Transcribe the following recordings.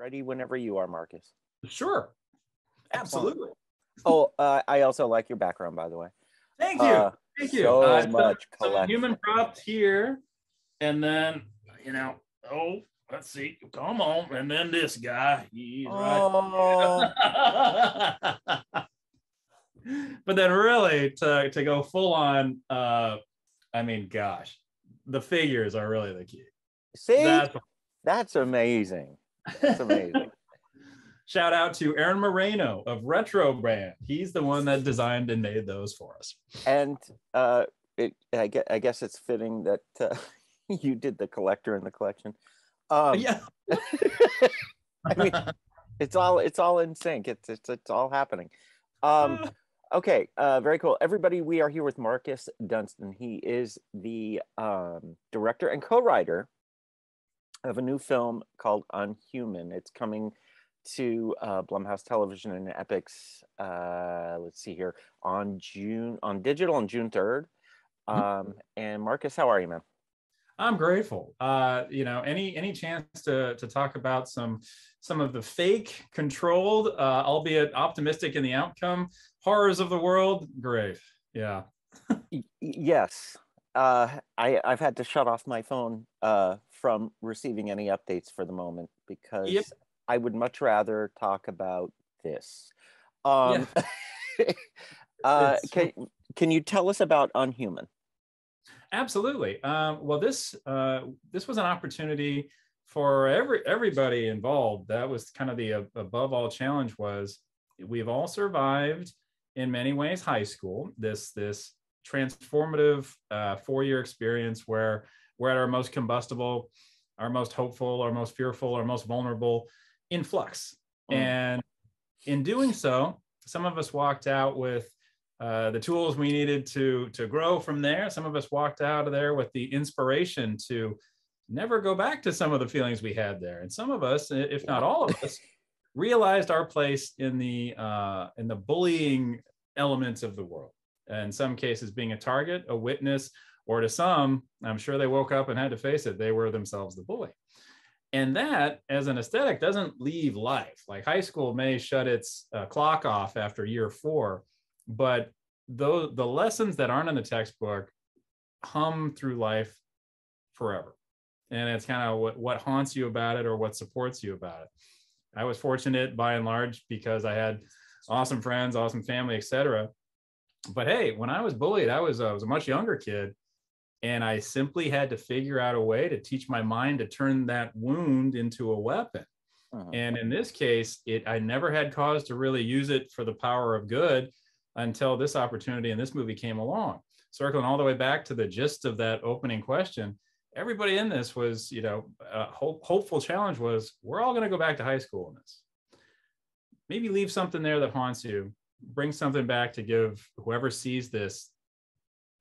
Ready whenever you are, Marcus. Sure. Excellent. Absolutely. Oh, I also like your background, by the way. Thank you. Thank you. So much collection. Human props here. And then, let's see. Come on. And then this guy. He's right. But then really to go full on, gosh, the figures are really the key. See? That's amazing. That's amazing. Shout out to Aaron Moreno of Retro Brand. He's the one that designed and made those for us. And I guess it's fitting that you did the collector in the collection. Yeah. I mean, it's all in sync. It's all happening. Okay, very cool. Everybody, we are here with Marcus Dunstan. He is the director and co-writer of a new film called Unhuman. It's coming to Blumhouse Television and EPIX. Let's see here, on digital on June 3rd. And Marcus, how are you, man? I'm grateful. Any chance to talk about some of the fake, controlled, albeit optimistic in the outcome, horrors of the world? Great. Yeah. Yes. I've had to shut off my phone from receiving any updates for the moment because I would much rather talk about this. Can you tell us about Unhuman? Absolutely. Well, this was an opportunity for everybody involved. That was kind of the above all challenge. Was we've all survived in many ways high school, this transformative 4-year experience where we're at our most combustible, our most hopeful, our most fearful, our most vulnerable, in flux. And in doing so, some of us walked out with the tools we needed to grow from there. Some of us walked out of there with the inspiration to never go back to some of the feelings we had there. And some of us, if not all of us, realized our place in the bullying elements of the world. In some cases, being a target, a witness, or to some, I'm sure they woke up and had to face it. They were themselves the bully. And that, as an aesthetic, doesn't leave life. Like high school may shut its clock off after year 4, but the lessons that aren't in the textbook hum through life forever. And it's kind of what haunts you about it or what supports you about it. I was fortunate by and large because I had awesome friends, awesome family, etc. But hey, when I was bullied, I was a much younger kid. And I simply had to figure out a way to teach my mind to turn that wound into a weapon. And in this case, I never had cause to really use it for the power of good until this opportunity and this movie came along. Circling all the way back to the gist of that opening question, everybody in this was, hopeful challenge was, we're all going to go back to high school in this. Maybe leave something there that haunts you, bring something back to give whoever sees this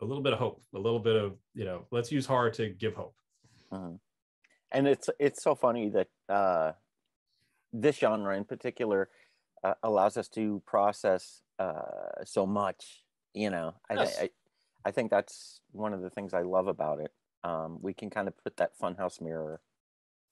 a little bit of hope, a little bit of, let's use horror to give hope. And it's so funny that this genre in particular allows us to process so much, Yes. I think that's one of the things I love about it. We can kind of put that funhouse mirror.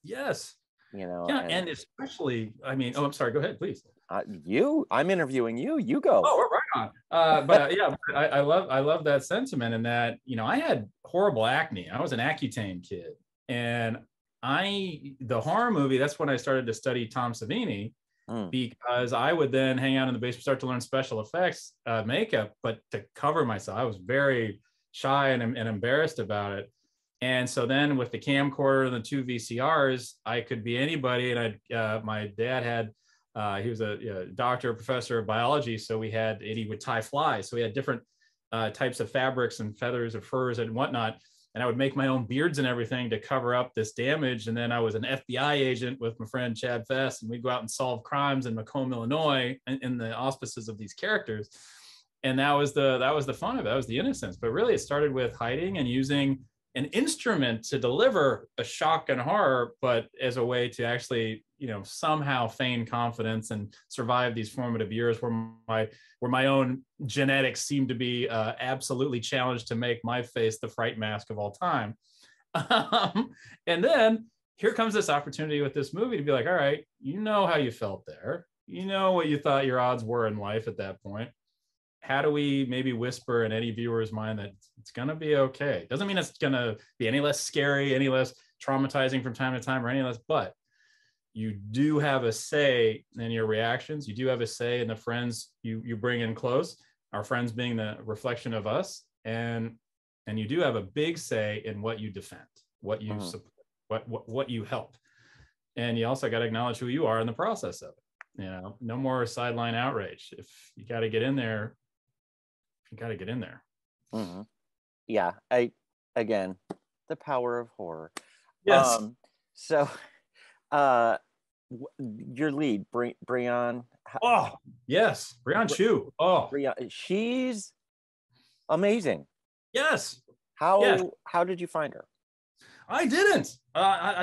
Yes. Yeah, and especially, I'm sorry, go ahead, please. I'm interviewing you. You go. Oh, right on. But yeah, I love that sentiment, and that I had horrible acne. I was an Accutane kid, and the horror movie. That's when I started to study Tom Savini, because I would then hang out in the basement, start to learn special effects, makeup, but to cover myself. I was very shy and embarrassed about it. And so then with the camcorder and the 2 VCRs, I could be anybody. And my dad had, he was a doctor, professor of biology. So he would tie flies. So we had different types of fabrics and feathers or furs and whatnot. And I would make my own beards and everything to cover up this damage. And then I was an FBI agent with my friend Chad Fest, and we'd go out and solve crimes in Macomb, Illinois, in the auspices of these characters. And that was the fun of it. That was the innocence. But really, it started with hiding and using an instrument to deliver a shock and horror, but as a way to actually, somehow feign confidence and survive these formative years where my own genetics seemed to be absolutely challenged to make my face the fright mask of all time. And then here comes this opportunity with this movie to be like, all right, you know how you felt there. You know what you thought your odds were in life at that point. How do we maybe whisper in any viewer's mind that it's going to be okay? Doesn't mean it's going to be any less scary, any less traumatizing from time to time, or any less, but you do have a say in your reactions. You do have a say in the friends you bring in close, our friends being the reflection of us. And you do have a big say in what you defend, what you support, what you help. And you also got to acknowledge who you are in the process of it. You know, no more sideline outrage. If you got to get in there, you got to get in there. Yeah. Again, the power of horror. Yes. Your lead, Brianna. Oh, yes. Brianna Chu. Oh, she's amazing. Yes. How did you find her? I didn't.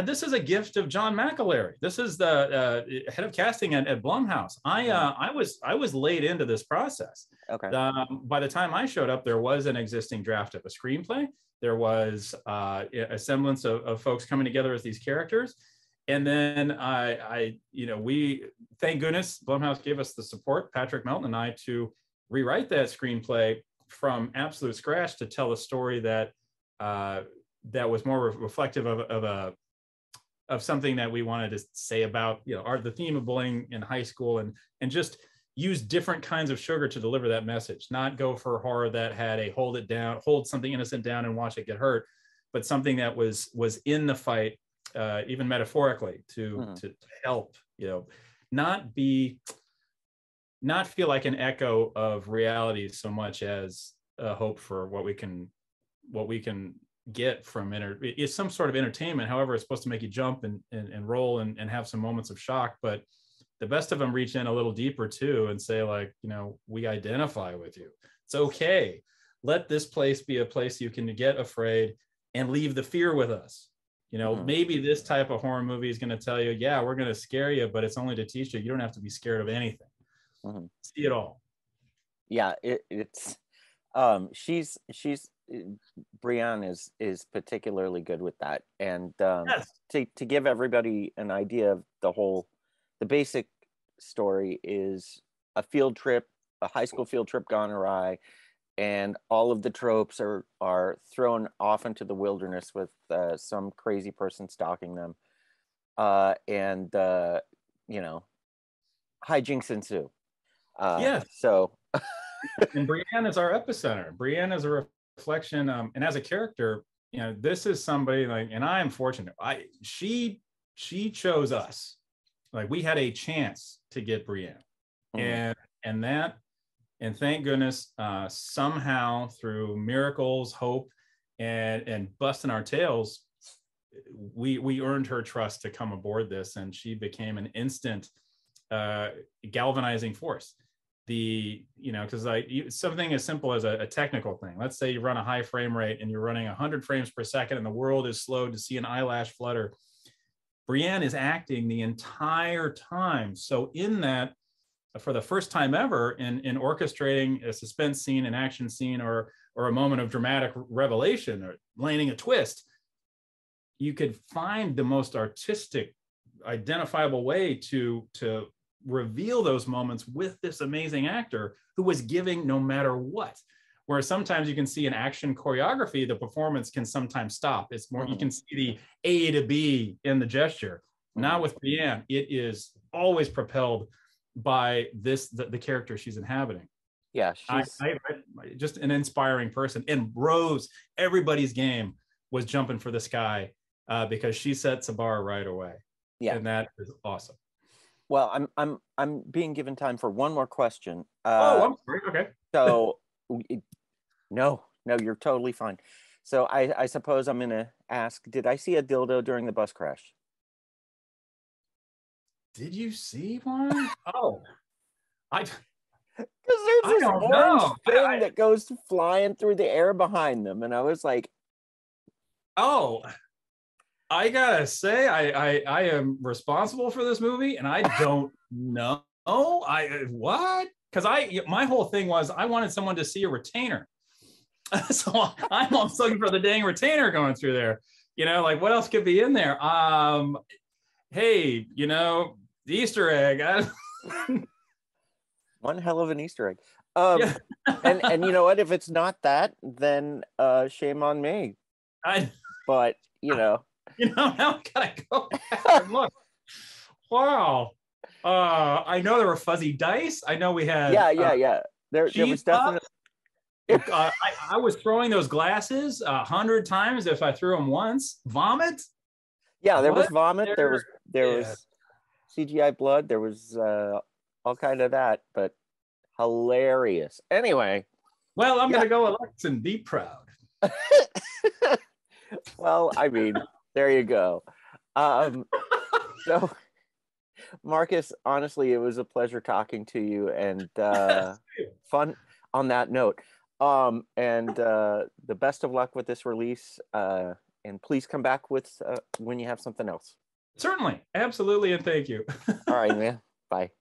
This is a gift of John McAlery. This is the head of casting at Blumhouse. I was laid into this process. Okay. By the time I showed up, there was an existing draft of a screenplay. There was a semblance of folks coming together as these characters. And then we, thank goodness, Blumhouse gave us the support, Patrick Melton and I, to rewrite that screenplay from absolute scratch to tell a story that was more reflective of something that we wanted to say about, the theme of bullying in high school, and just use different kinds of sugar to deliver that message, not go for horror that had a hold something innocent down and watch it get hurt, but something that was in the fight, even metaphorically, to help, not feel like an echo of reality so much as a hope for what we can get from it's some sort of entertainment. However, it's supposed to make you jump and roll and have some moments of shock, but the best of them reach in a little deeper too and say, like, we identify with you. It's okay. Let this place be a place you can get afraid and leave the fear with us. Maybe this type of horror movie is going to tell you, yeah, we're going to scare you, but it's only to teach you don't have to be scared of anything. See it all. Yeah, it's she's Brianna is particularly good with that, and yes. to give everybody an idea of the basic story is a high school field trip gone awry, and all of the tropes are thrown off into the wilderness with some crazy person stalking them, and hijinks ensue. Yes. So and Brianna is our epicenter. Brianna is a reflection, and as a character, this is somebody and I am fortunate. She chose us. Like, we had a chance to get Brianna, and thank goodness, somehow through miracles, hope, and busting our tails, we earned her trust to come aboard this, and she became an instant galvanizing force. Because something as simple as a technical thing. Let's say you run a high frame rate and you're running 100 frames per second, and the world is slowed to see an eyelash flutter. Brianna is acting the entire time. So in that, for the first time ever, in orchestrating a suspense scene, an action scene, or a moment of dramatic revelation, or landing a twist, you could find the most artistic, identifiable way to reveal those moments with this amazing actor who was giving no matter what. Where sometimes you can see an action choreography, the performance can sometimes stop. It's more, you can see the A to B in the gesture. Now with Brianna, it is always propelled by the character she's inhabiting. Yeah, she's I just an inspiring person. And Rose, everybody's game was jumping for the sky because she sets a bar right away. Yeah, and that is awesome. Well, I'm being given time for one more question. I'm sorry. Okay. So. No, you're totally fine. So I suppose I'm gonna ask, did I see a dildo during the bus crash? Did you see one? Oh, because there's this orange thing that goes flying through the air behind them, and I was like, oh, I gotta say, I am responsible for this movie, and I don't know. What? Because my whole thing was I wanted someone to see a retainer. So I'm almost looking for the dang retainer going through there. like what else could be in there? Hey, the Easter egg. One hell of an Easter egg. Yeah. and you know what? If it's not that, then shame on me. But now I gotta go back and look. Wow. I know there were fuzzy dice. I know we had yeah. There was definitely. I was throwing those glasses 100 times if I threw them once. Vomit. Yeah, there was vomit. There was CGI blood. There was all kind of that, but hilarious. Anyway. Well, I'm gonna go Alex and be proud. Well, I mean, there you go. So, Marcus, honestly, it was a pleasure talking to you, and fun on that note. And the best of luck with this release. And please come back with when you have something else. Certainly, absolutely, and thank you. All right, man. Bye.